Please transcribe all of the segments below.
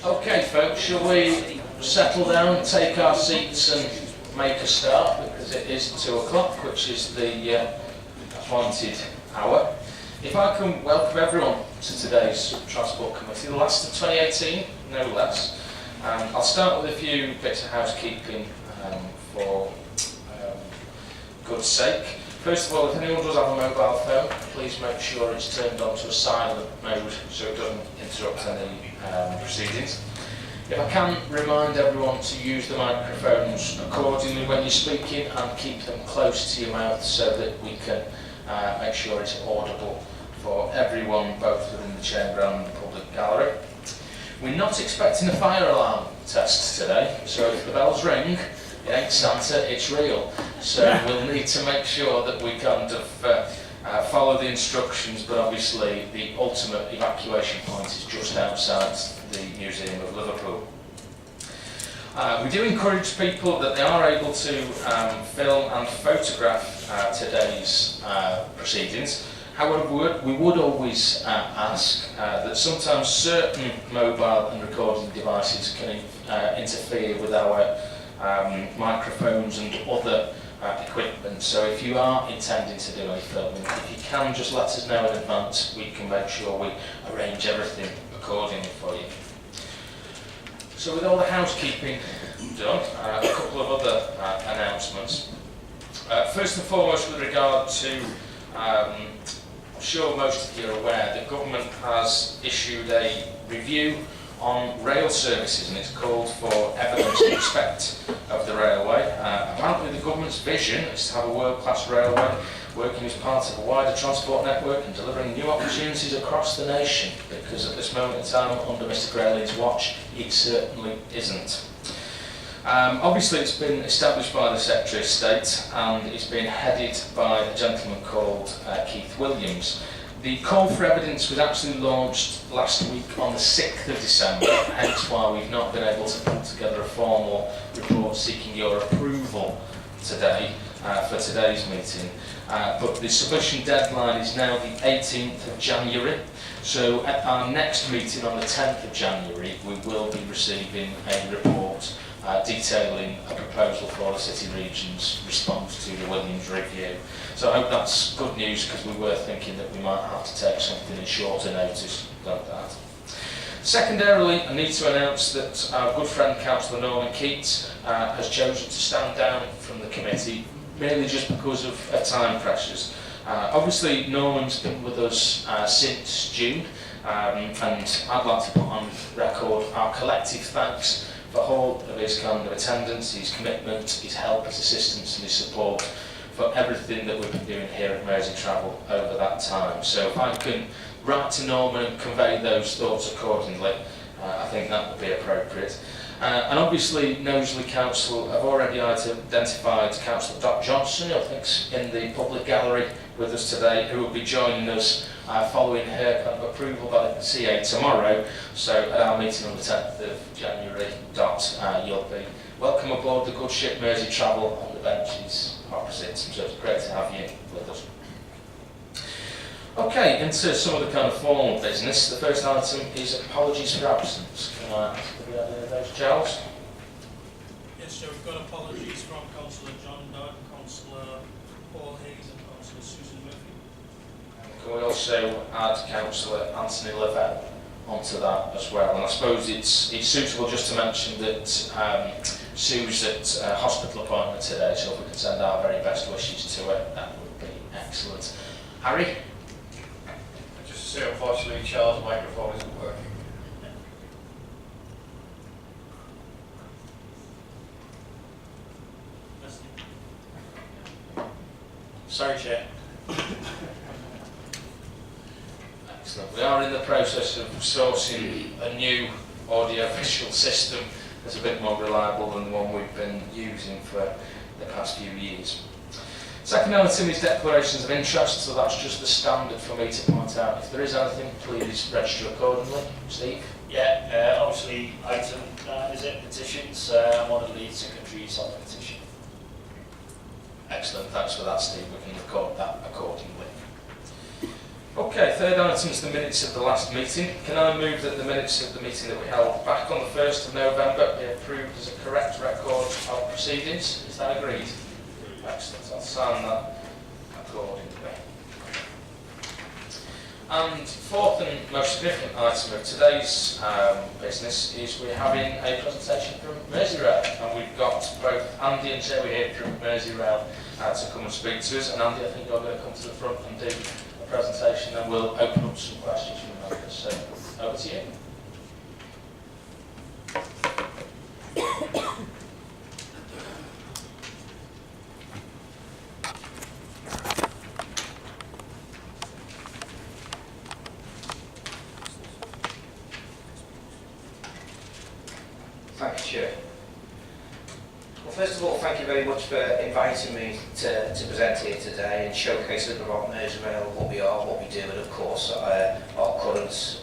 Okay folks, shall we settle down, take our seats and make a start, because it is 2 o'clock, which is the appointed hour. If I can welcome everyone to today's Transport Committee, the last of 2018, no less. I'll start with a few bits of housekeeping for good sake. First of all, if anyone does have a mobile phone, please make sure it's turned on to a silent mode so it doesn't interrupt any proceedings. If I can remind everyone to use the microphones accordingly when you're speaking and keep them close to your mouth so that we can make sure it's audible for everyone, both within the chamber and the public gallery. We're not expecting a fire alarm test today, so if the bells ring, it ain't Santa, it's real. So we'll need to make sure that we kind of follow the instructions, but obviously the ultimate evacuation point is just outside the Museum of Liverpool. We do encourage people that they are able to film and photograph today's proceedings. However, we would always ask that sometimes certain mobile and recording devices can interfere with our microphones and other equipment. So if you are intending to do any filming, if you can just let us know in advance, we can make sure we arrange everything accordingly for you. So with all the housekeeping done, a couple of other announcements. First and foremost, with regard to I'm sure most of you are aware that government has issued a review on rail services, and it's called for evidence in respect of the railway. Apparently the government's vision is to have a world-class railway working as part of a wider transport network and delivering new opportunities across the nation, because at this moment in time, under Mr Graylin's watch, it certainly isn't. Obviously it's been established by the Secretary of State and it's been headed by a gentleman called Keith Williams. The call for evidence was actually launched last week on the 6th of December, hence why we've not been able to put together a formal report seeking your approval today for today's meeting. But the submission deadline is now the 18th of January, so at our next meeting on the 10th of January we will be receiving a report detailing a proposal for the City Region's response to the Williams review. So I hope that's good news, because we were thinking that we might have to take something in shorter notice than that. Secondarily, I need to announce that our good friend Councillor Ron Abbey has chosen to stand down from the committee, merely just because of time pressures. Obviously Norman's been with us since June, and I'd like to put on record our collective thanks for all of his kind of attendance, his commitment, his help, his assistance and his support for everything that we've been doing here at Merseyrail over that time. So if I can write to Norman and convey those thoughts accordingly, I think that would be appropriate. And obviously Knowsley Council have already identified Councillor Doc Johnson, who I think's in the public gallery with us today, who will be joining us following her kind of approval by the CA tomorrow. So at our meeting on the 10th of January, Dot, you'll be welcome aboard the good ship Merseyrail on the benches opposite. So it's great to have you with us. Okay, into some of the kind of formal business. The first item is apologies for absence. Can I ask if we have any of those, Charles? Yes, so we've got apologies from Councillor John Dodd, Councillor Paul Hayes and Councillor Susan Murphy. Can we also add Councillor Anthony Lavelle onto that as well? And I suppose it's suitable just to mention that Sue's at hospital appointment today, so if we can send our very best wishes to her, that would be excellent. Harry? Just to say, unfortunately, Charles' microphone isn't working. Sorry, Chair. Excellent. We are in the process of sourcing a new audio-visual system that's a bit more reliable than the one we've been using for the past few years. Second item is declarations of interest, so that's just the standard for me to point out. If there is anything, please register accordingly. Steve? Yeah, obviously item is it petitions. I'm one of the lead signatories on the petition. Excellent, thanks for that, Steve. We can record that accordingly. Okay, third item is the minutes of the last meeting. Can I move that the minutes of the meeting that we held back on the 1st of November be approved as a correct record of proceedings? Is that agreed? Excellent, I'll sign that accordingly. And fourth and most significant item of today's business is we're having a presentation from Merseyrail, and we've got both Andy and Joey here from Merseyrail to come and speak to us. And Andy, I think you're going to come to the front and do a presentation, and we'll open up some questions from members. So over to you. Thank you, Chair. Well, first of all, thank you very much for inviting me to present here today and showcase a bit about Merseyrail, what we are, what we do, and of course our current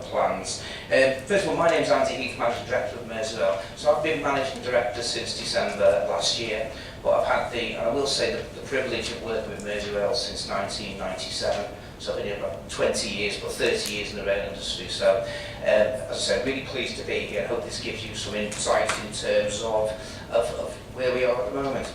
plans. First of all, my name is Andy Heath, Managing Director of Merseyrail. So I've been Managing Director since December last year, but I've had and I will say, the privilege of working with Merseyrail since 1997. So I've been here about 20 years, but 30 years in the rail industry. So, as I said, really pleased to be here. I hope this gives you some insight in terms of where we are at the moment.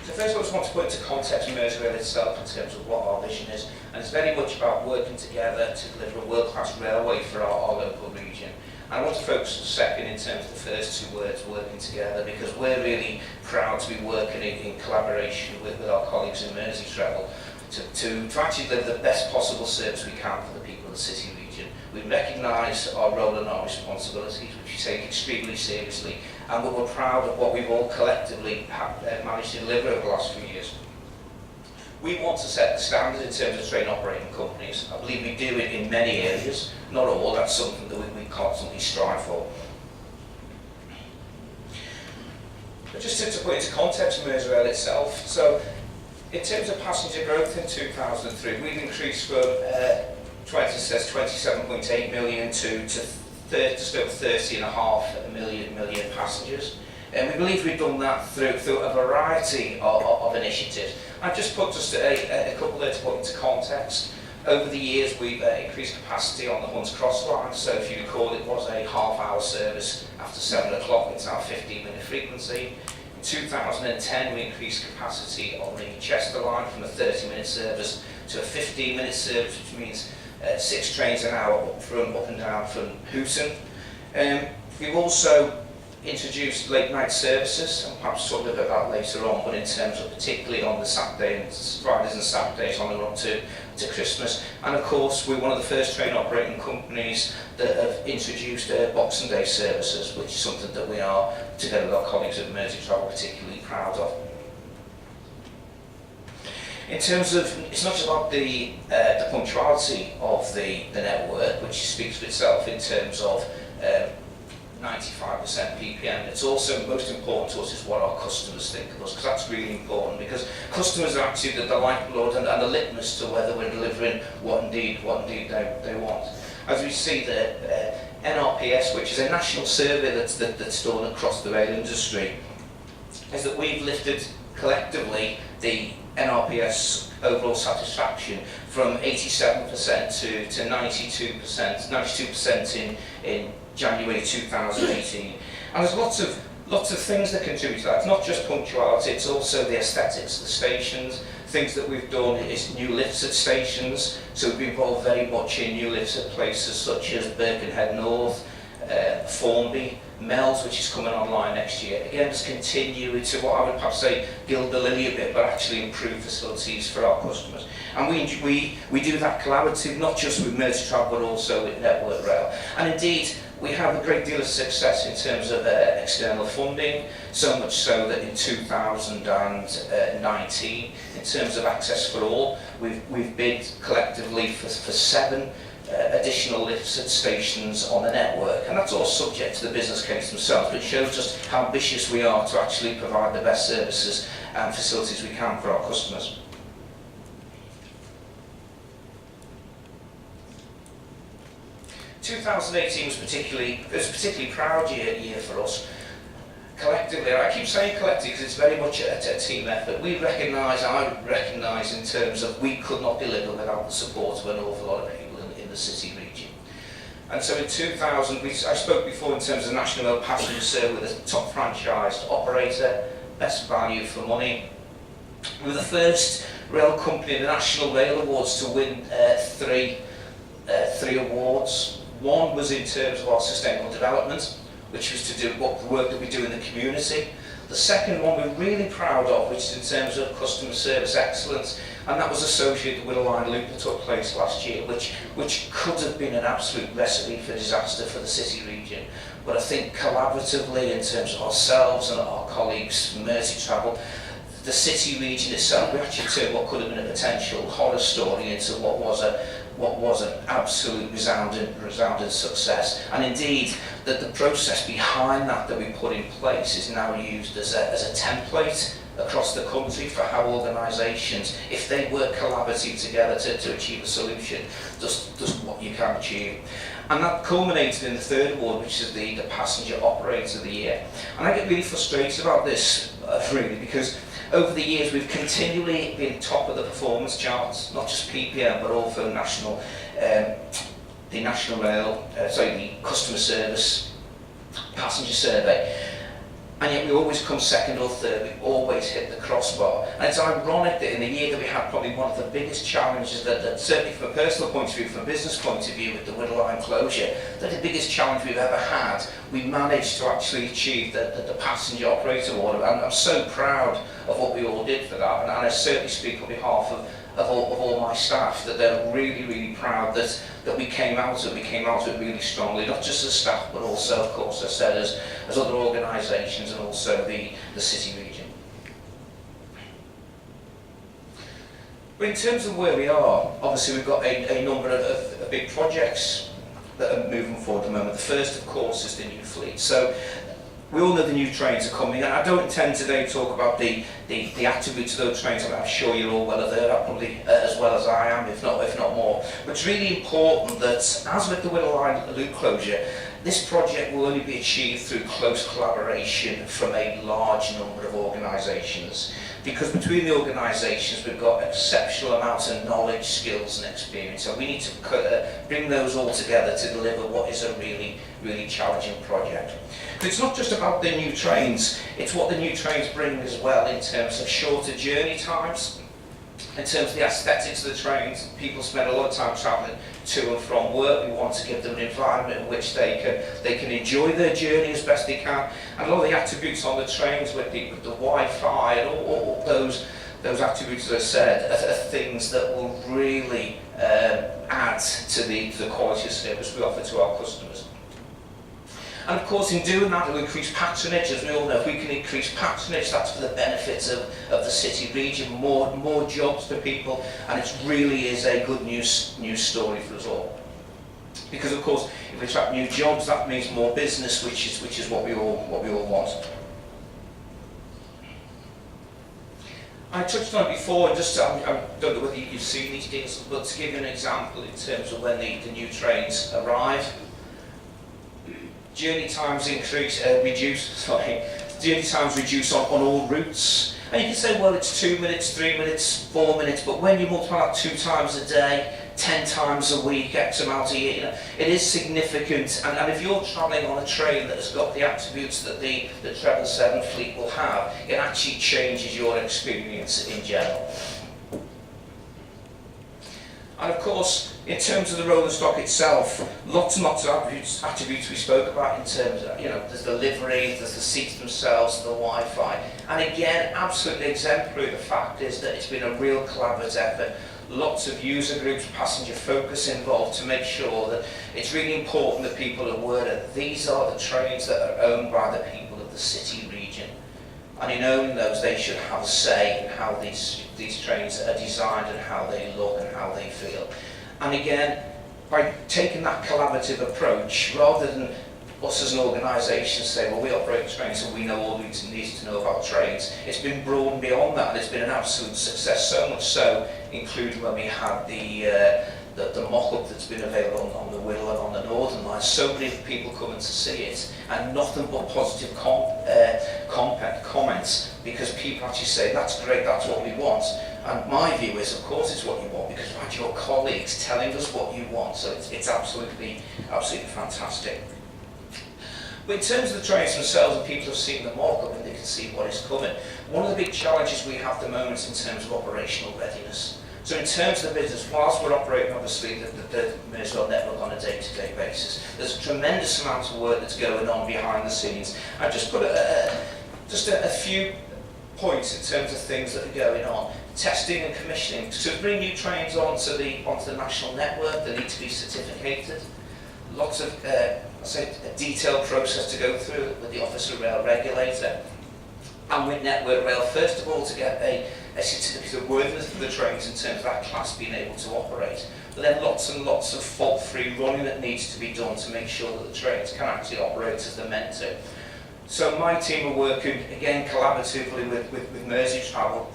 So first of all, I just want to put into context Merseyrail itself in terms of what our vision is. And it's very much about working together to deliver a world-class railway for our local region. And I want to focus a second in terms of the first two words, working together, because we're really proud to be working in collaboration with our colleagues in Merseyrail to actually deliver the best possible service we can for the people of the city region. We recognise our role and our responsibilities, which we take extremely seriously, and we're proud of what we've all collectively managed to deliver over the last few years. We want to set the standard in terms of train operating companies. I believe we do it in many areas, not all. That's something that we constantly strive for. But just to put into context Merseyrail itself, so in terms of passenger growth in 2003, we've increased from 27.8 million to just over 30.5 million passengers. And we believe we've done that through a variety of initiatives. I've just put just a couple there to put into context. Over the years, we've increased capacity on the Hunts Cross line. So if you recall, it was a half-hour service after 7 o'clock. It's now a 15-minute frequency. In 2010, we increased capacity on the Chester line from a 30-minute service to a 15-minute service, which means 6 trains an hour up and down from Hooton. We've also introduced late night services, and perhaps talk a little bit about that later on, but in terms of particularly on the Saturday and Fridays and Saturdays on the run to Christmas. And of course, we're one of the first train operating companies that have introduced Boxing Day services, which is something that we are, together with our colleagues at Merseyrail, particularly proud of. In terms of, it's not just about the punctuality of the network, which speaks for itself in terms of 95% PPM. It's also most important to us is what our customers think of us, because that's really important, because customers are actually the lifeblood and the litmus to whether we're delivering what indeed they want. As we see the NRPS, which is a national survey that's done across the rail industry, is that we've lifted collectively the NRPS overall satisfaction from 87% to 92% in January 2018. And there's lots of things that contribute to that. It's not just punctuality, it's also the aesthetics of the stations. Things that we've done is new lifts at stations, so we've been involved very much in new lifts at places such as Birkenhead North, Formby, Mells, which is coming online next year. Again, just continue to what I would perhaps say gild the lily a bit, but actually improve facilities for our customers. And we do that collaborative, not just with Merseyrail, but also with Network Rail. And indeed, we have a great deal of success in terms of external funding, so much so that in 2019, in terms of Access for All, we've bid collectively for 7 additional lifts at stations on the network, and that's all subject to the business case themselves, but it shows just how ambitious we are to actually provide the best services and facilities we can for our customers. '18 was a particularly proud year for us. collectively, I keep saying collectively because it's very much a team effort, I recognise in terms of we could not deliver without the support of an awful lot of people in the city region. And so in 2000, I spoke before in terms of National Rail Passenger Service with a top franchised operator, best value for money. We were the first rail company in the National Rail Awards to win three awards. One was in terms of our sustainable development, which was to do what the work that we do in the community. The second one we're really proud of, which is in terms of customer service excellence, and that was associated with a line loop that took place last year, which could have been an absolute recipe for disaster for the city region. But I think collaboratively, in terms of ourselves and our colleagues from Merseyrail, the city region itself, we actually turned what could have been a potential horror story into what was an absolute resounding success. And indeed, that the process behind that we put in place is now used as a template across the country for how organisations, if they work collaboratively together to achieve a solution, just what you can achieve. And that culminated in the third award, which is the Passenger Operator of the Year. And I get really frustrated about this, really, because over the years we've continually been top of the performance charts, not just PPM but also the National Rail, the Customer Service Passenger Survey. And yet we always come second or third, we always hit the crossbar. And it's ironic that in the year that we had probably one of the biggest challenges that certainly from a personal point of view, from a business point of view with the Wirral Line closure, that the biggest challenge we've ever had, we managed to actually achieve the Passenger Operator Award. And I'm so proud of what we all did for that. And I certainly speak on behalf of all my staff, that they're really, really proud that we came out of it really strongly, not just as staff, but also, of course, as I said, as other organisations and also the city region. But in terms of where we are, obviously we've got a number of big projects that are moving forward at the moment. The first, of course, is the new fleet. So we all know the new trains are coming, and I don't intend today to talk about the attributes of those trains. I'm sure you're all well aware, probably as well as I am, if not more. But it's really important that, as with the Wirral Line loop closure, this project will only be achieved through close collaboration from a large number of organisations. Because between the organisations we've got exceptional amounts of knowledge, skills and experience, so we need to bring those all together to deliver what is a really, really challenging project. But it's not just about the new trains, it's what the new trains bring as well in terms of shorter journey times, in terms of the aesthetics of the trains. People spend a lot of time travelling to and from work. We want to give them an environment in which they can enjoy their journey as best they can. And a lot of the attributes on the trains with the Wi-Fi and all those attributes, as I said, are things that will really add to the quality of service we offer to our customers. And of course, in doing that, it will increase patronage. As we all know, if we can increase patronage, that's for the benefits of the city region, more jobs for people, and it really is a good news story for us all. Because of course, if we attract new jobs, that means more business, which is what we all want. I touched on it before, and just I don't know whether you've seen these things, but to give you an example in terms of when the new trains arrive. Journey times reduce on all routes. And you can say, well, it's 2 minutes, 3 minutes, 4 minutes, but when you multiply that 2 times a day, 10 times a week, X amount a year, it is significant. And if you're travelling on a train that has got the attributes that the 777 fleet will have, it actually changes your experience in general. And of course, in terms of the rolling stock itself, lots and lots of attributes we spoke about in terms of, there's the livery, there's the seats themselves, the Wi-Fi. And again, absolutely exemplary, the fact is that it's been a real collaborative effort. Lots of user groups, passenger focus involved to make sure that it's really important that people are aware that these are the trains that are owned by the people of the city region. And in owning those, they should have a say in how these trains are designed and how they look and how they feel. And again, by taking that collaborative approach, rather than us as an organisation say, well, we operate trains and we know all we need to know about trains, it's been broadened beyond that, and it's been an absolute success, so much so, including when we had the mock-up that that's been available on the Whittle and on the Northern Line. So many people coming to see it, and nothing but positive comments, because people actually say, that's great, that's what we want. And my view is, of course it's what you want, because you've had your colleagues telling us what you want, so it's absolutely fantastic. But in terms of the trains themselves, and people have seen the mock-up and they can see what is coming, one of the big challenges we have at the moment in terms of operational readiness. So in terms of the business, whilst we're operating obviously the Merseyrail network on a day-to-day basis, there's a tremendous amount of work that's going on behind the scenes. I've just put a few points in terms of things that are going on. Testing and commissioning. To bring new trains onto the national network, they need to be certificated. Lots of a detailed process to go through with the Office of Rail Regulator. And with Network Rail, first of all, to get a certificate of worthiness for the trains in terms of that class being able to operate. But then lots and lots of fault-free running that needs to be done to make sure that the trains can actually operate as they're meant to. So my team are working, again, collaboratively with Merseyrail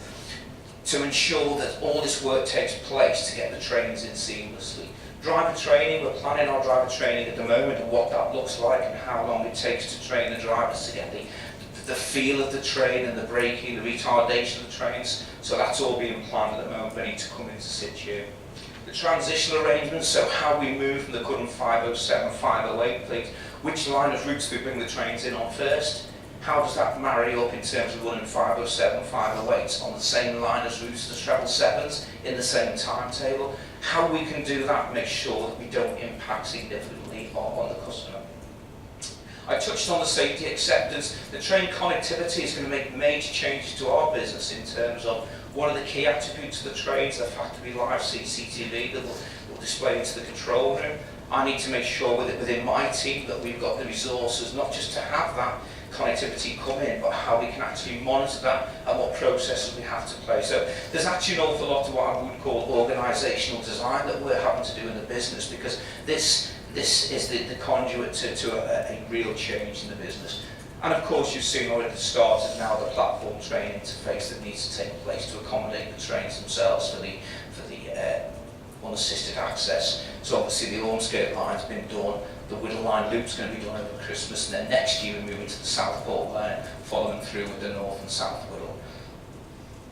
to ensure that all this work takes place to get the trains in seamlessly. Driver training, we're planning our driver training at the moment and what that looks like and how long it takes to train the drivers to get the feel of the train and the braking, the retardation of the trains. So that's all being planned at the moment, ready to come into situ. The transitional arrangements, so how we move from the current 507, 508 please, which line of routes we bring the trains in on first, how does that marry up in terms of running 507, 508 on the same line as routes as treble 7s in the same timetable, how we can do that, make sure that we don't impact significantly on the customer. I touched on the safety acceptance. The train connectivity is going to make major changes to our business in terms of one of the key attributes of the trains, the factory live CCTV that will display into the control room. I need to make sure within my team that we've got the resources not just to have that connectivity come in, but how we can actually monitor that and what processes we have to play. So there's actually an awful lot of what I would call organisational design that we're having to do in the business, because this is the conduit to a real change in the business. And of course you've seen already at the start of now the platform train interface that needs to take place to accommodate the trains themselves for the unassisted access. So obviously the Ormskirk line's been done, the Whittle line loop's going to be done over Christmas, and then next year we're moving to the Southport line, following through with the North and South Whittle.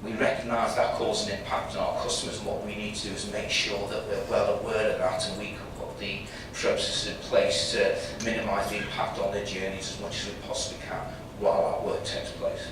We recognise that causes an impact on our customers, and what we need to do is make sure that we're well aware of that and we can put the processes in place to minimise the impact on their journeys as much as we possibly can while that work takes place.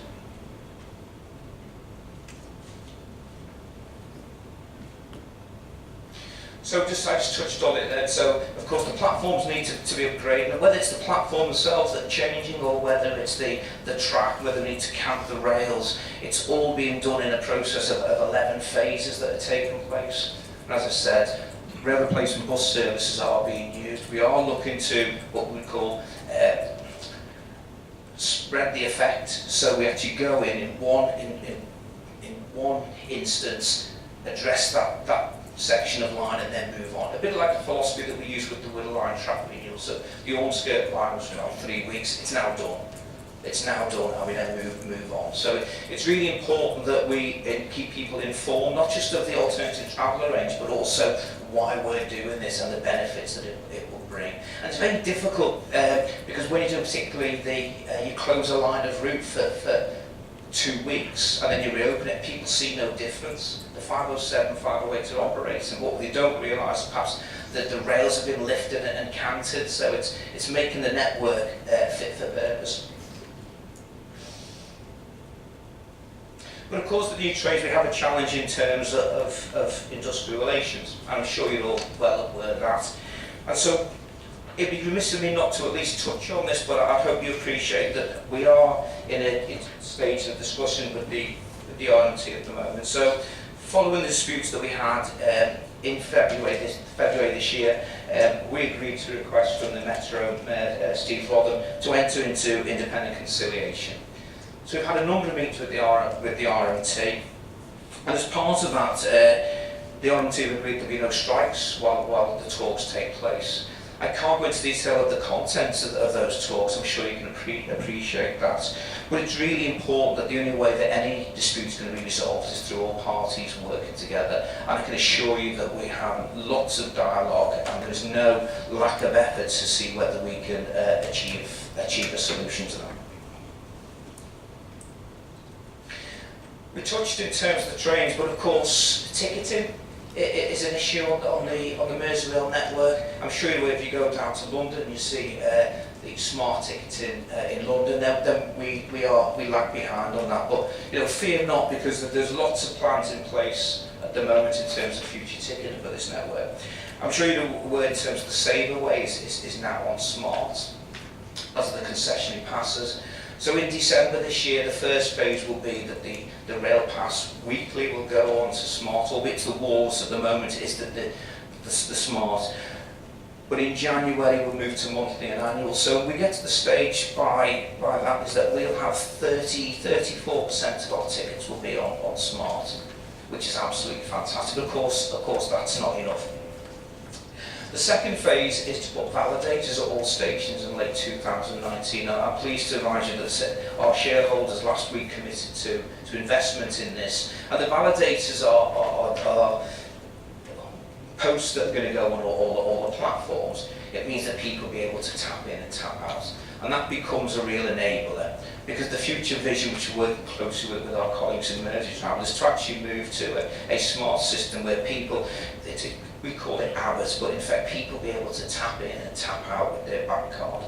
So I just touched on it then. So of course the platforms need to be upgraded, and whether it's the platform themselves that are changing or whether it's the track, whether we need to camp the rails, it's all being done in a process of 11 phases that are taking place. And as I said, rail replacement bus services are being used. We are looking to what we call spread the effect, so we actually go in one instance, address that section of line and then move on. A bit like the philosophy that we use with the Whittle line track renewal. So the Ormskirk line was 3 weeks, it's now done. It's now done and we then move on. So it's really important that we keep people informed, not just of the alternative travel range, but also why we're doing this and the benefits that it will bring. And it's very difficult because when you do particularly you close a line of route for 2 weeks and then you reopen it, people see no difference. The 507, 508 are operating. What they don't realise perhaps that the rails have been lifted and canted, so it's making the network fit for purpose. But of course the new trains, we have a challenge in terms of industrial relations. I'm sure you're all well aware of that. And so it'd be remiss of me not to at least touch on this, but I hope you appreciate that we are in a stage of discussion with the RMT at the moment. So following the disputes that we had in February this year, we agreed to request from the Metro Steve Rodham to enter into independent conciliation. So we've had a number of meetings with the RMT, and as part of that, the RMT have agreed there'll be no strikes while the talks take place. I can't go into detail of the contents of those talks, I'm sure you can appreciate that. But it's really important that the only way that any dispute is going to be resolved is through all parties working together. And I can assure you that we have lots of dialogue and there's no lack of effort to see whether we can achieve a solution to that. We touched in terms of the trains, but of course ticketing is an issue on the Merseyrail network. I'm sure if you go down to London, you see the smart ticketing in London. Then we lag behind on that. But fear not, because there's lots of plans in place at the moment in terms of future ticketing for this network. I'm sure the word in terms of the Saverway is now on smart, as the concessionary passes. So in December this year, the first phase will be that the rail pass weekly will go on to smart, albeit the walls at the moment is the smart. But in January we'll move to monthly and annual. So we get to the stage by that is that we'll have 34% of our tickets will be on smart, which is absolutely fantastic. Of course that's not enough. The second phase is to put validators at all stations in late 2019. I'm pleased to advise you that our shareholders last week committed to investment in this. And the validators are posts that are going to go on all the platforms. It means that people will be able to tap in and tap out. And that becomes a real enabler. Because the future vision, which we're working closely with our colleagues in Merseyrail, is to actually move to a smart system where people, we call it hours, but in fact people will be able to tap in and tap out with their bank card,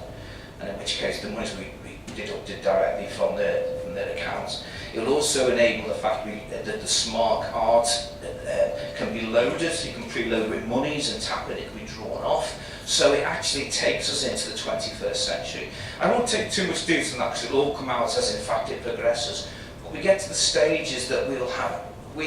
and in which case the monies we deducted directly from their accounts. It will also enable the fact that the smart cards can be loaded, so you can preload with monies and tap it can be drawn off. So it actually takes us into the 21st century. I won't take too much detail on that because it'll all come out as in fact it progresses. But we get to the stages that we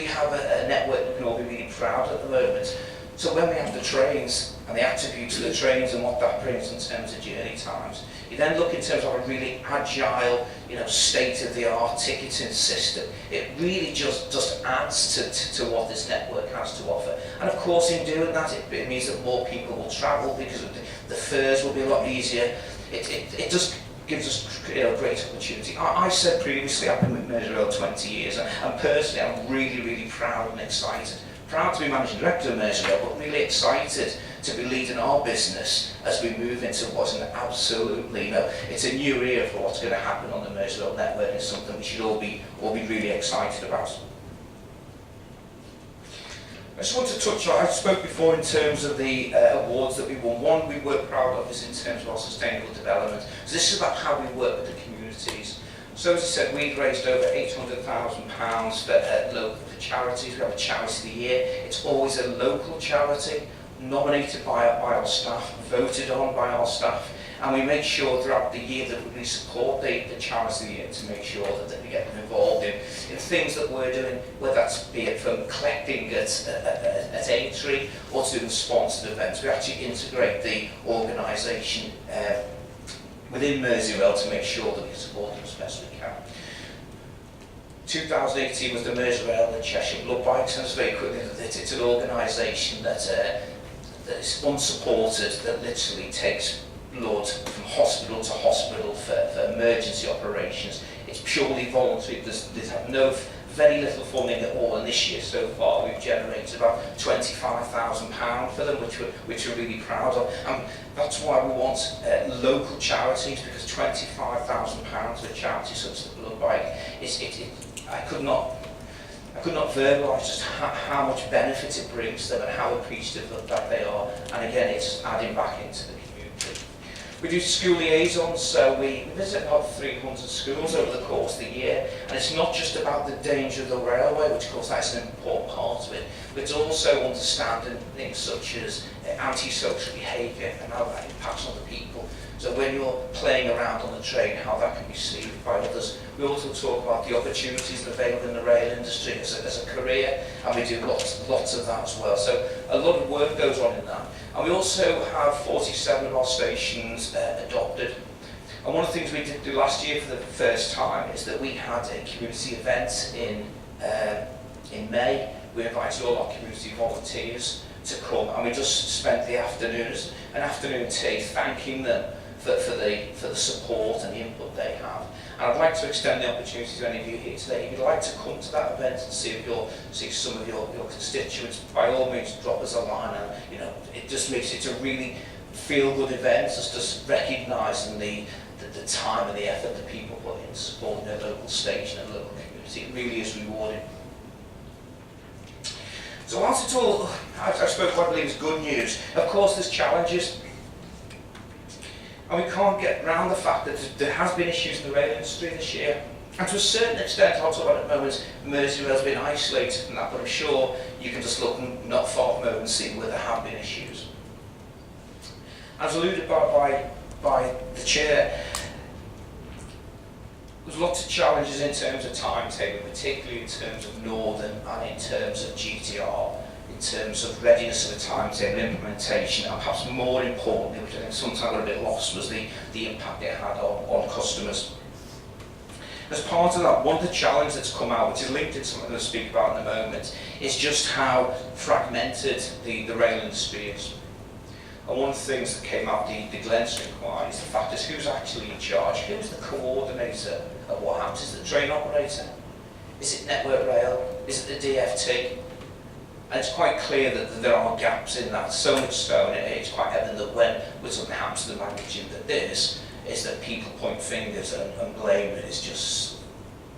have a network we can all be really proud of at the moment. So when we have the trains and the attributes of the trains and what that brings in terms of journey times, you then look in terms of a really agile, state-of-the-art ticketing system. It really just adds to what this network has to offer. And of course, in doing that, it means that more people will travel because the fares will be a lot easier. It just gives us a great opportunity. I said previously, I've been with Merseyrail 20 years, and personally, I'm really, really proud and excited. Proud to be managing director of Merseyrail, but really excited to be leading our business as we move into what's an absolutely, it's a new era for what's going to happen on the Merseyrail network. It's something we should all be really excited about. I just want to touch on, I spoke before in terms of the awards that we won. One we were proud of is in terms of our sustainable development. So this is about how we work with the communities. So as I said, we've raised over £800,000 for charities. We have a charity of the year. It's always a local charity, nominated by our staff, voted on by our staff, and we make sure throughout the year that we support the charity of the year to make sure that we get them involved in things that we're doing, whether that's be it from collecting at Aintree or to doing sponsored events. We actually integrate the organisation within Merseyrail to make sure that we support them as best we can. 2018 was the Merseyrail and Cheshire Blood Bikes, and it's very quickly that it's an organisation that is unsupported, that literally takes blood from hospital to hospital for emergency operations. It's purely voluntary. There's very little funding at all, and this year so far we've generated about £25,000 for them, which we're really proud of. And that's why we want local charities, because £25,000 for a charity such as the Blood Bike I could not verbalise just how much benefit it brings them and how appreciative of that they are. And again, it's adding back into the community. We do school liaisons, so we visit about 300 schools over the course of the year, and it's not just about the danger of the railway, which of course that's an important part of it, but it's also understanding things such as antisocial behaviour and how that impacts on the people. So when you're playing around on the train, how that can be seen by others. We also talk about the opportunities available in the rail industry as a career, and we do lots of that as well. So a lot of work goes on in that. And we also have 47 of our stations adopted. And one of the things we did do last year for the first time is that we had a community event in May. We invited all our community volunteers to come, and we just spent the an afternoon tea thanking them for the support and the input they have. And I'd like to extend the opportunity to any of you here today. If you'd like to come to that event and see some of your constituents, by all means drop us a line. And it just makes it a really feel-good event. It's just recognising the time and the effort that people put in supporting their local station and local community. It really is rewarding. So whilst it's all, I suppose what I believe is good news, of course there's challenges. And we can't get around the fact that there has been issues in the rail industry this year. And to a certain extent, I'll talk about it at the moment, Merseyrail's been isolated from that, but I'm sure you can just look not far from home and see where there have been issues. As alluded by the chair, there's lots of challenges in terms of timetable, particularly in terms of Northern and in terms of GTR, in terms of readiness of a timetable, implementation, and perhaps more importantly, which I think sometimes got a bit lost, was the impact it had on customers. As part of that, one of the challenges that's come out, which is linked to something I'll speak about in a moment, is just how fragmented the rail industry is. And one of the things that came out of the Cllr inquiry is the fact is who's actually in charge, who's the coordinator of what happens. Is it the train operator? Is it Network Rail? Is it the DFT? And it's quite clear that there are gaps in that, so much so, and it's quite evident that when something happens to the magnitude that this, is that people point fingers and blame it is just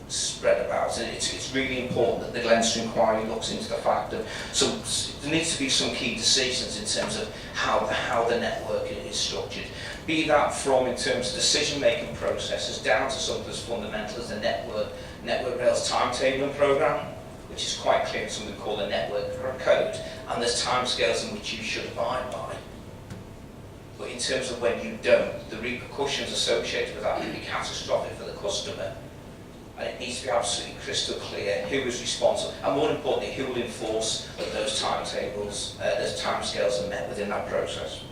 spread about. And it's really important that the Cllr inquiry looks into the fact that there needs to be some key decisions in terms of how the network is structured. Be that from in terms of decision-making processes down to something as fundamental as the Network Rail's timetabling programme, which is quite clear in something called a network code, and there's timescales in which you should abide by. But in terms of when you don't, the repercussions associated with that can be catastrophic for the customer. And it needs to be absolutely crystal clear who is responsible, and more importantly, who will enforce that those timetables, those timescales are met within that process.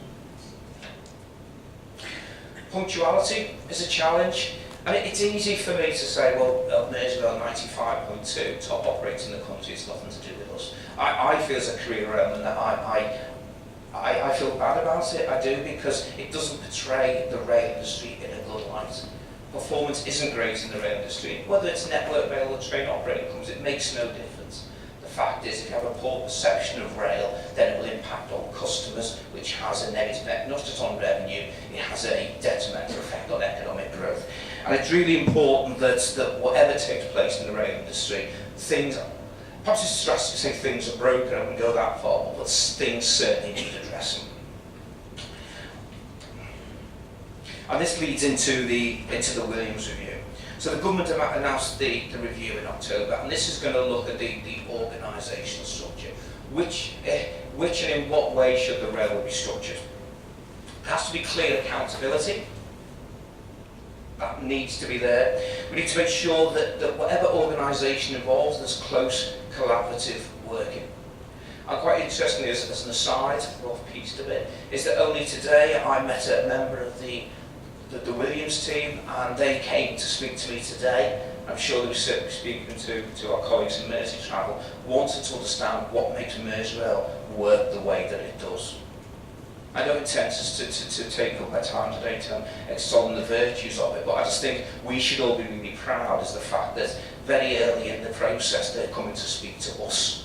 Punctuality is a challenge. And it's easy for me to say, well, Merseyrail 95.2, top operator in the country, it's nothing to do with us. I feel as a career railman that I feel bad about it. I do, because it doesn't portray the rail industry in a good light. Performance isn't great in the rail industry. Whether it's Network Rail or train operating companies, it makes no difference. The fact is, if you have a poor perception of rail, then it will impact on customers, which has a negative effect, not just on revenue, it has a detrimental effect on economic growth. And it's really important that whatever takes place in the rail industry, perhaps it's stressed to say things are broken, I wouldn't go that far, but things certainly need addressing. And this leads into the Williams review. So the government announced the review in October, and this is going to look at the organisational structure. Which and in what way should the railway be structured? There has to be clear accountability. That needs to be there. We need to make sure that whatever organisation involves, there's close collaborative working. And quite interestingly, as an aside, off piece a bit, is that only today I met a member of the Williams team, and they came to speak to me today. I'm sure they were certainly speaking to our colleagues in Merseyrail, wanting to understand what makes Merseyrail work the way that it does. I don't intend to take up my time today to extol the virtues of it, but I just think we should all be really proud is the fact that very early in the process they're coming to speak to us.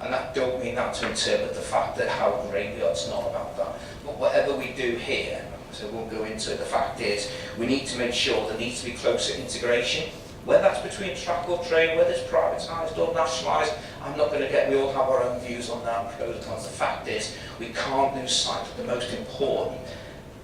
And that don't mean that to interpret the fact that how great we are, it's not about that. But whatever we do here, so we'll go into it, the fact is we need to make sure there needs to be closer integration, whether that's between track or train, whether it's privatised or nationalised. I'm not going to get, we all have our own views on that, pros and cons. The fact is we can't lose sight of the most important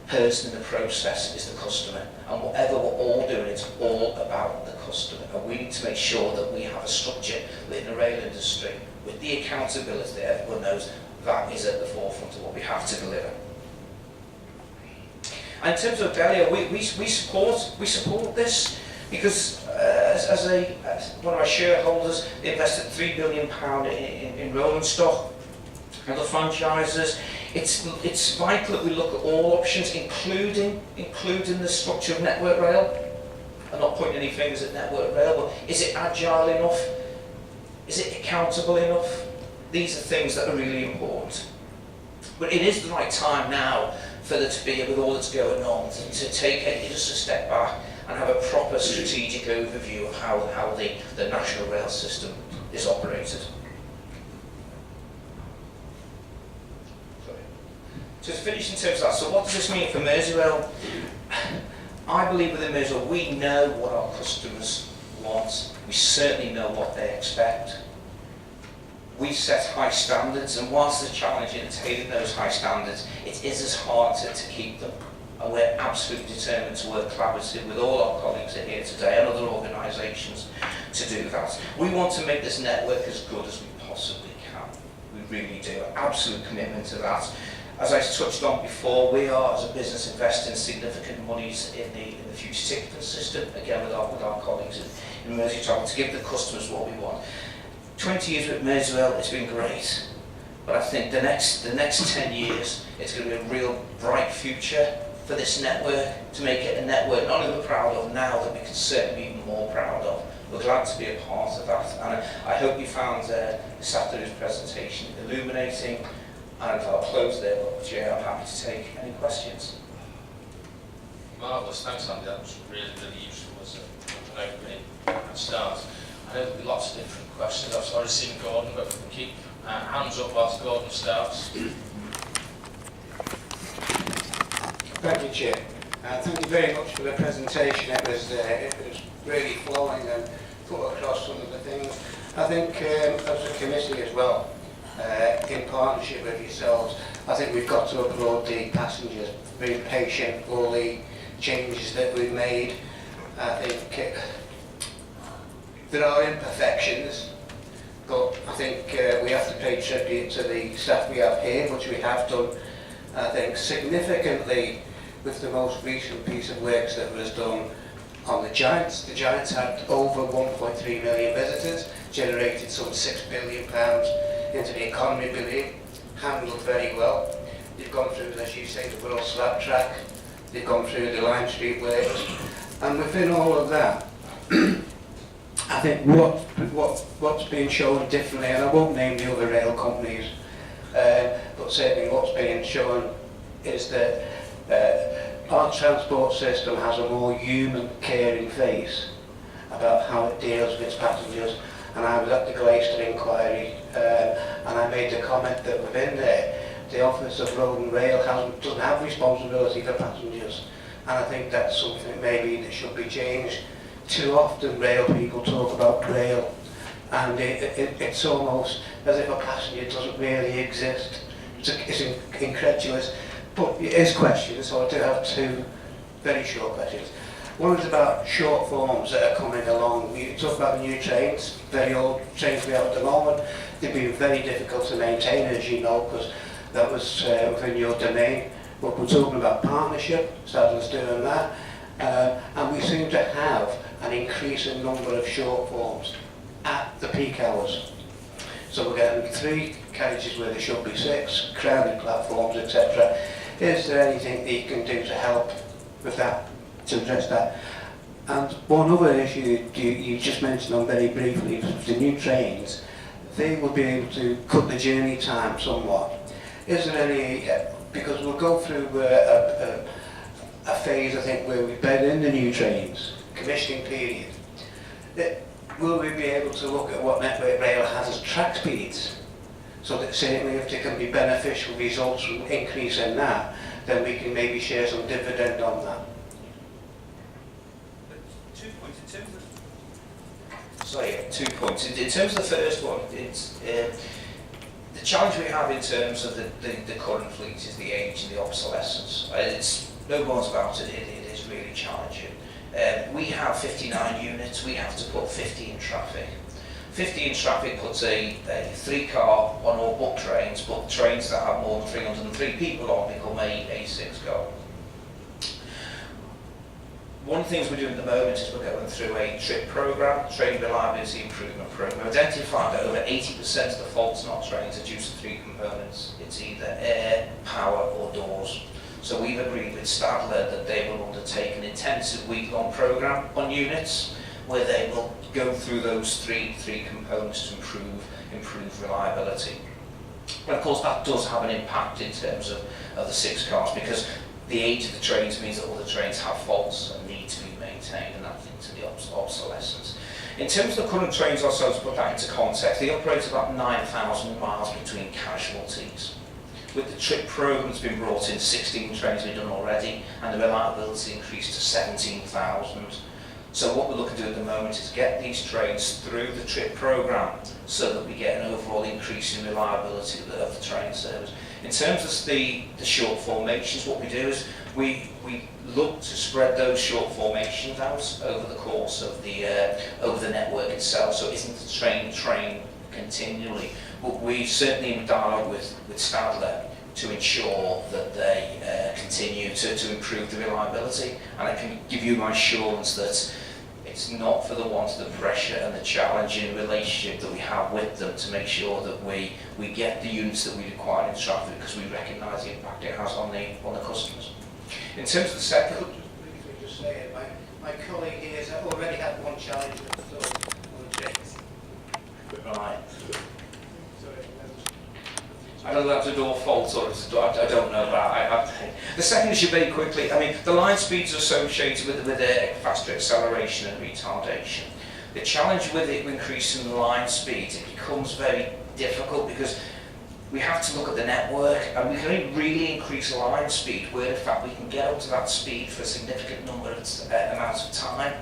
person in the process is the customer, and whatever we're all doing, it's all about the customer, and we need to make sure that we have a structure within the rail industry with the accountability that everyone knows that is at the forefront of what we have to deliver. And in terms of Delia, we support this because as one of our shareholders, they invested £3 billion in rolling stock and the franchisers. It's vital that we look at all options, including the structure of Network Rail. I'm not pointing any fingers at Network Rail, but is it agile enough? Is it accountable enough? these are things that are really important. But it is the right time now for there to be, with all that's going on, to take just a step back and have a proper strategic overview of how the national rail system is operated. So to finish in terms of that, so what does this mean for Merseyrail? I believe within Merseyrail we know what our customers want. We certainly know what they expect. We set high standards, and whilst there's a challenge in attaining those high standards, it is as hard to keep them. And we're absolutely determined to work collaboratively with all our colleagues here today and other organisations to do that. We want to make this network as good as we possibly can. We really do. Absolute commitment to that. As I touched on before, we are, as a business, investing significant monies in the future ticketing system, again with our colleagues in Merseyrail, to give the customers what we want. 20 years with Merseyrail, it's been great, but I think the next 10 years, it's going to be a real bright future for this network, to make it a network not only we're proud of now, that we can certainly be even more proud of. We're glad to be a part of that, and I hope you found this afternoon's presentation illuminating. And I'll close there, but Chair, I'm happy to take any questions. Marvellous, thanks Andy, that was really, really useful as an opening and start. I know there'll be lots of different questions. I've already seen Gordon, but we can keep hands up whilst Gordon starts. Thank you, Chair. Thank you very much for the presentation. It was really flowing and put across some of the things. I think as a committee as well, in partnership with yourselves, I think we've got to applaud the passengers for being patient, all the changes that we've made. I think there are imperfections, but I think we have to pay tribute to the staff we have here, which we have done, I think, significantly with the most recent piece of works that was done on the Giants. The Giants had over 1.3 million visitors, generated some £6 billion into the economy building, handled very well. They've gone through, as you say, the World Slab Track, they've gone through the Lime Street works, and within all of that, I think what's being shown differently, and I won't name the other rail companies, but certainly what's being shown is that our transport system has a more human, caring face about how it deals with its passengers. And I was at the Cllr inquiry, and I made the comment that within there, the Office of Road and Rail doesn't have responsibility for passengers. And I think that's something maybe that should be changed. Too often rail people talk about rail, and it's almost as if a passenger doesn't really exist. It's incredulous. But it is questions, so I do have two very short questions. One is about short forms that are coming along. You talk about the new trains, very old trains we have at the moment. They've been very difficult to maintain, as you know, because that was within your domain. But we're talking about partnership, Sadler's doing that. And we seem to have an increasing number of short forms at the peak hours. So we're getting 3 carriages where there should be 6, crowded platforms, etc. Is there anything that you can do to help with that, to address that? And one other issue you just mentioned on very briefly, the new trains, they will be able to cut the journey time somewhat. Is there any, because we'll go through a phase, I think, where we bed in the new trains, commissioning period. Will we be able to look at what Network Rail has as track speeds? So that certainly if there can be beneficial results from increasing that, then we can maybe share some dividend on that. 2 points in terms of... Sorry, 2 points. In terms of the first one, it's the challenge we have in terms of the current fleet is the age and the obsolescence. It's no bones about it. It is really challenging. We have 59 units. We have to put 50 in traffic. 50 in traffic puts a 3-car on all book trains, but trains that have more than 303 people on become a 6-car. One of the things we're doing at the moment is we're going through a TRIP programme, Train Reliability Improvement Programme. We've identified that over 80% of the faults in our trains are due to 3 components. It's either air, power or doors. So we've agreed with Cllr that they will undertake an intensive week-long programme on units where they will go through those three components to improve reliability. And of course that does have an impact in terms of the 6 cars, because the age of the trains means that other trains have faults and need to be maintained, and that leads to the obsolescence. In terms of the current trains ourselves, to put that into context, they operate about 9,000 miles between casualties. With the trip programme that's been brought in, 16 trains we've done already, and the reliability increased to 17,000. So what we're looking to do at the moment is get these trains through the trip programme so that we get an overall increase in reliability of the train service. In terms of the short formations, what we do is we look to spread those short formations out over the course of the network itself, so it isn't a train continually. But we're certainly in dialogue with Cllr to ensure that they continue to improve the reliability, and I can give you my assurance that it's not for the want of the pressure and the challenging relationship that we have with them to make sure that we get the units that we require in traffic, because we recognise the impact it has on the customers. In terms of the second... Briefly just say it, my colleague here has already had one challenge with the thought on the trains. Right. Sorry, I don't know if that's a door fault or it's a door, I don't know that. The second issue, very quickly, I mean, the line speeds are associated with faster acceleration and retardation. The challenge with it increasing the line speeds, it becomes very difficult because we have to look at the network, and we can only really increase the line speed where in fact we can get up to that speed for a significant number of amounts of time.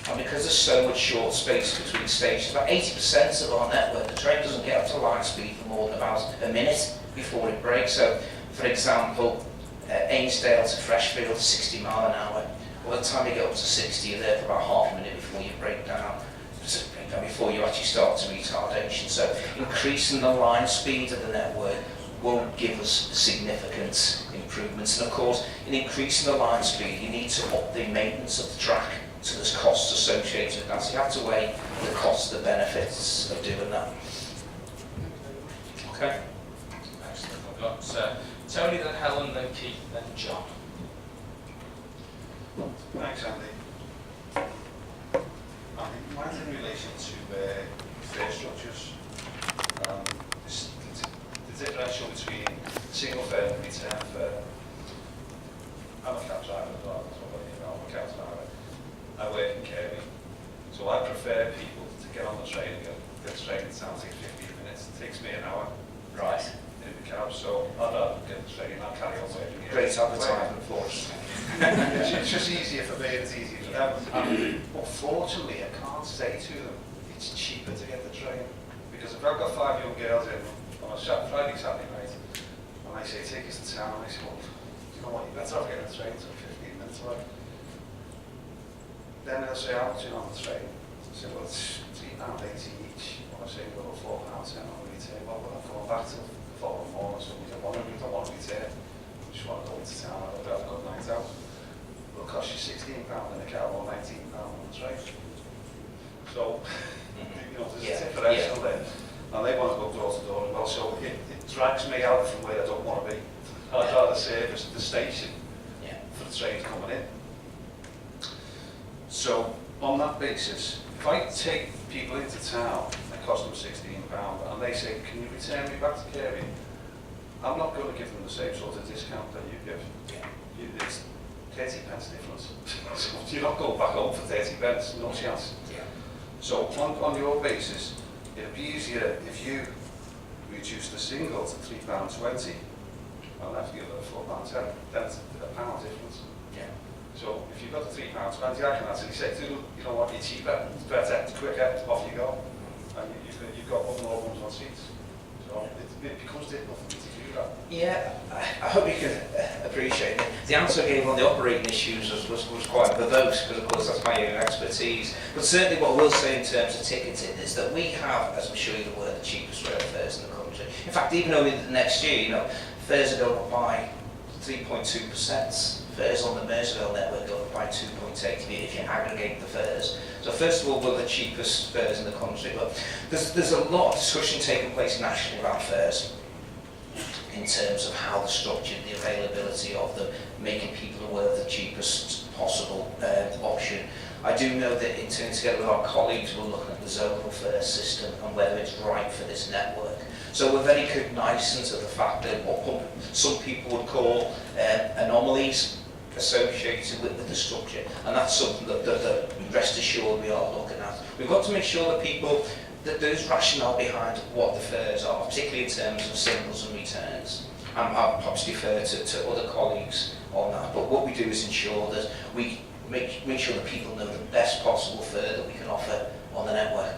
And because there's so much short space between stations, about 80% of our network, the train doesn't get up to line speed for more than about a minute before it breaks. So, for example, Ainsdale to Friel, 60 mile an hour. By the time you get up to 60, you're there for about half a minute before you break down, before you actually start to retardation. So, increasing the line speed of the network won't give us significant improvements. And of course, in increasing the line speed, you need to up the maintenance of the track. So there's costs associated with that. So you have to weigh the costs and the benefits of doing that. Okay. Excellent. I've got Tony, then Helen, then Keith, then John. Thanks, Andy. I think mine's in relation to fare structures. The differential between single fare and return fare. I'm a cab driver as well, that's what you know, I'm a cab driver. I work in Kirby, so I prefer people to get on the train and get the train in town. Takes 15 minutes, it takes me an hour. Right. In the cab, so I'd rather get the train and I'll carry on working here. Great advertisement for us. It's just easier for me and it's easier for them. And unfortunately, I can't say to them, it's cheaper to get the train. Because if I've got 5 young girls in on a Friday, Saturday night, and I say, take us to town, and I say, well, you know what, you better off getting a train, so 15 minutes away. Then they'll say, how much you on the train? I say, well, it's £3.80 each. Or I say, well, £4.10 on retail. Well, I'm going back to the following morning, so we don't want to return. We just want to go into town and have a good night out. It'll cost you £16 in a cab or £19 on the train. So, you know, there's a differential there. And they want to go door to door as well, so it drags me out from where I don't want to be. I'd rather service the station for the trains coming in. So, on that basis, if I take people into town, it costs them £16, and they say, can you return me back to Kirby? I'm not going to give them the same sort of discount that you give. It's 30 pence difference. So you're not going back home for 30 pence, no chance. So, on your basis, it'd be easier if you reduce the single to £3.20 and left the other £4.10. That's a £1 difference. So if you've got the £3.20, I can actually say to them, you know what, it's cheaper, it's better, it's quicker, off you go. And you've got one more ones on seats. So it becomes difficult for me to do that. Yeah, I hope you can appreciate it. The answer I gave on the operating issues was quite verbose, because of course that's my own expertise. But certainly what I will say in terms of ticketing is that we have, as I'm sure you're aware, the cheapest rail fares in the country. In fact, even only the next year, you know, fares are going up by 3.2%. Fares on the Merseyrail network go up by 2.8 if you aggregate the fares. So first of all, we're the cheapest fares in the country, but there's a lot of discussion taking place nationally about fares in terms of how they're structured, the availability of them, making people aware of the cheapest possible option. I do know that in turning together with our colleagues, we're looking at the zonal fare system and whether it's right for this network. So we're very cognizant of the fact that what some people would call anomalies associated with the structure, and that's something that rest assured we are looking at. We've got to make sure that people, that there's rationale behind what the fares are, particularly in terms of singles and returns. I'll perhaps defer to other colleagues on that, but what we do is ensure that we make sure that people know the best possible fare that we can offer on the network.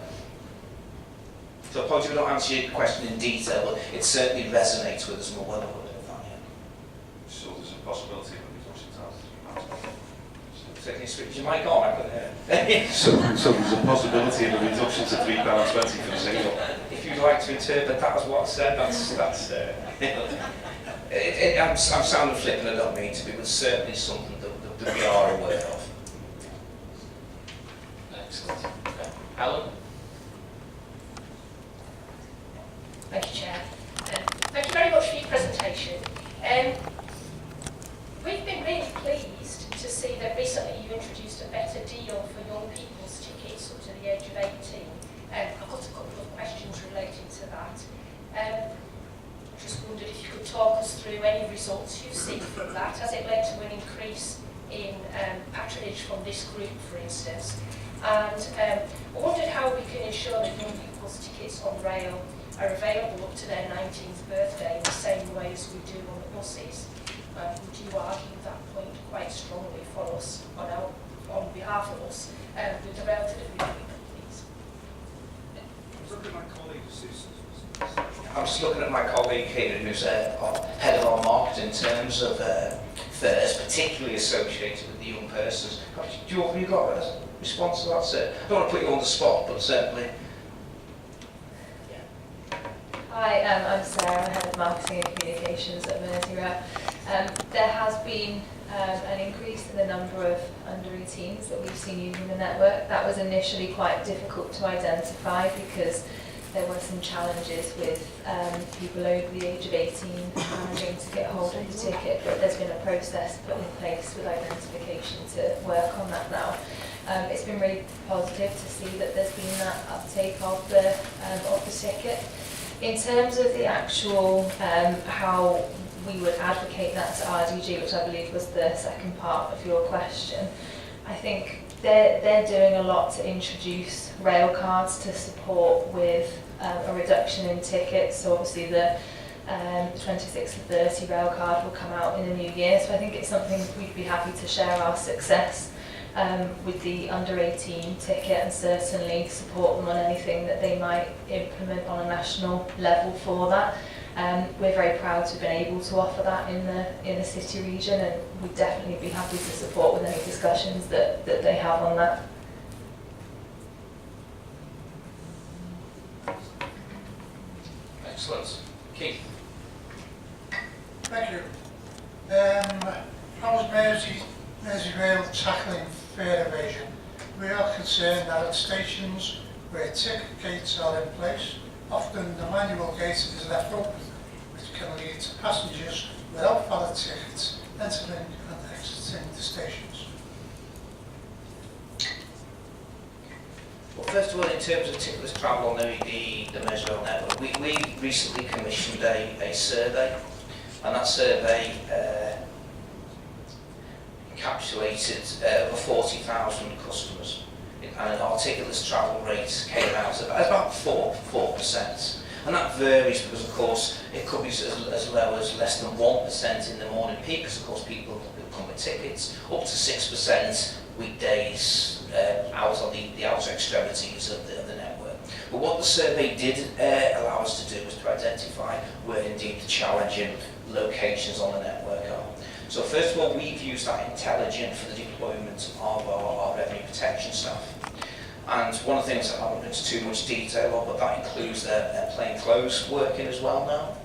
So apologies if I don't answer your question in detail, but it certainly resonates with us and we're well aware of that, yeah. So there's a possibility of a reduction to Taking switch your mic on, I couldn't hear. So there's a possibility of a reduction to £3.20 for the single? If you'd like to interpret that as what I said, that's I'm sounding flippant, I don't mean to be, but certainly something that we are aware of. Excellent. Okay. Alan? Thank you, Chair. Thank you very much for your presentation. We've been really pleased to see that recently you introduced a better deal for young people's tickets up to the age of 18. I've got a couple of questions relating to that. Just wondered if you could talk us through any results you've seen from that. Has it led to an increase in patronage from this group, for instance? And I wondered how we can ensure that young people's tickets on rail are available up to their 19th birthday in the same way as we do on the buses. Would you argue that point quite strongly for us, on behalf of us, with the rail to the agreement, please? I'm just looking at my colleague here who's head of our market in terms of fares, particularly associated with the young persons. Do you have got a response to that, sir? I don't want to put you on the spot, but certainly. Hi, I'm Sarah, Head of Marketing and Communications at Merseyrail. There has been an increase in the number of under-18s that we've seen using the network. That was initially quite difficult to identify because there were some challenges with people over the age of 18 managing to get hold of the ticket, but there's been a process put in place with identification to work on that now. It's been really positive to see that there's been that uptake of the ticket. In terms of the actual how we would advocate that to RDG, which I believe was the second part of your question, I think they're doing a lot to introduce rail cards to support with a reduction in tickets. So obviously the 26 to 30 rail card will come out in the new year. So I think it's something we'd be happy to share our success with the under 18 ticket and certainly support them on anything that they might implement on a national level for that. We're very proud to have been able to offer that in the city region, and we'd definitely be happy to support with any discussions that they have on that. Excellent. Keith? Thank you. How is Merseyrail tackling fare evasion? We are concerned that at stations where ticket gates are in place, often the manual gate is left open, which can lead to passengers without valid tickets entering and exiting the stations. Well, first of all, in terms of ticketless travel on the Merseyrail network, we recently commissioned a survey, and that survey encapsulated over 40,000 customers, and our ticketless travel rate came out at about 4%. And that varies because, of course, it could be as low as less than 1% in the morning peak, because, of course, people come with tickets, up to 6% weekdays out on the outer extremities of the network. But what the survey did allow us to do was to identify where indeed the challenging locations on the network are. So first of all, we've used that intelligence for the deployment of our revenue protection staff. And one of the things that I won't go into too much detail on, but that includes their plain clothes working as well now.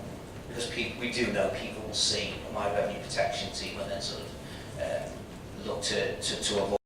Because we do know people will see my revenue protection team and then sort of look to avoid